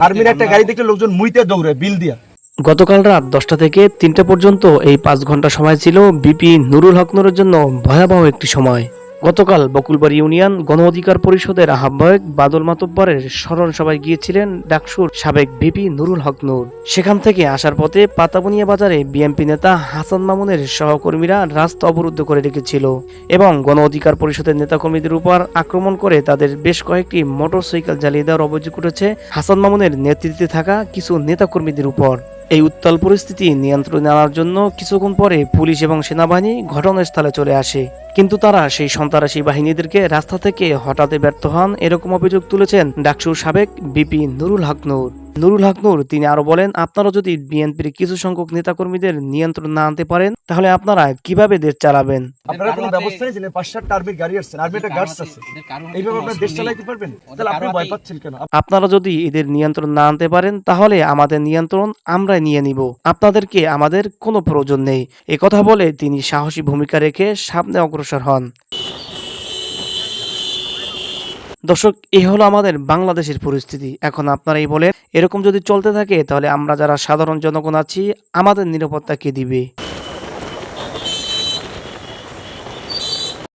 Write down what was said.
আর্মির একটা গাড়ি দেখলে লোকজন মুইতে দৌড়ে বিল দিয়া। গতকাল রাত 10টা থেকে 3টা পর্যন্ত এই 5 ঘন্টা সময় ছিল বিপি নুরুল হক নূরের জন্য ভয়াবহ একটি সময়। গতকাল বকুলবাড়ি ইউনিয়ন গণ অধিকার পরিষদের আহ্বায়ক বাদল মাতব্বরের স্মরণ সভায় গিয়েছিলেন ডাকসুর সাবেক বিপি নুরুল হক নূর। সেখান থেকে আসার পথে পাতাবনিয়া বাজারে বিএনপি নেতা হাসান মামুনের সহকর্মীরা রাস্তা অবরুদ্ধ করে রেখেছিল এবং গণ অধিকার পরিষদের নেতাকর্মীদের উপর আক্রমণ করে তাদের বেশ কয়েকটি মোটরসাইকেল জ্বালিয়ে দেওয়ার অভিযোগ উঠেছে হাসান মামুনের নেতৃত্বে থাকা কিছু নেতাকর্মীদের উপর। এই উত্তাল পরিস্থিতি নিয়ন্ত্রণে আনার জন্য কিছুক্ষণ পরে পুলিশ এবং সেনাবাহিনী ঘটনাস্থলে চলে আসে, কিন্তু তারা সেই সন্ত্রাসী বাহিনীদেরকে রাস্তা থেকে হটাতে ব্যর্থ হন, এরকম অভিযোগ তুলেছেন ডাকসুর সাবেক বিপি নুরুল হক নূর। নুরুল হক নূর তিনি আরো বলেন, আপনারা যদি বিএনপির কিছু সংখ্যক নেতাকর্মীদের নিয়ন্ত্রণ না আনতে পারেন তাহলে আপনারা কিভাবে দেশ চালাবেন? আপনারা কোনো ব্যবস্থা নিয়েছেন? 5-7টা আর্মির গাড়ি আসছে, আর্মির একটা গার্ডস আছে, এইভাবে আপনারা দেশ চালাইতে পারবেন? তাহলে আপনি ভয় পাচ্ছেন কেন? আপনারা যদি এদের নিয়ন্ত্রণ না আনতে পারেন তাহলে আমাদের নিয়ন্ত্রণ আমরা নিয়ে নিব, আপনাদেরকে আমাদের কোনো প্রয়োজন নেই। একথা বলে তিনি সাহসী ভূমিকা রেখে সামনে অগ্রসর হন। দর্শক, এই হলো আমাদের বাংলাদেশের পরিস্থিতি। এখন আপনারাই বলেন, এরকম যদি চলতে থাকে তাহলে আমরা যারা সাধারণ জনগণ আছি আমাদের নিরাপত্তা কে দিবে?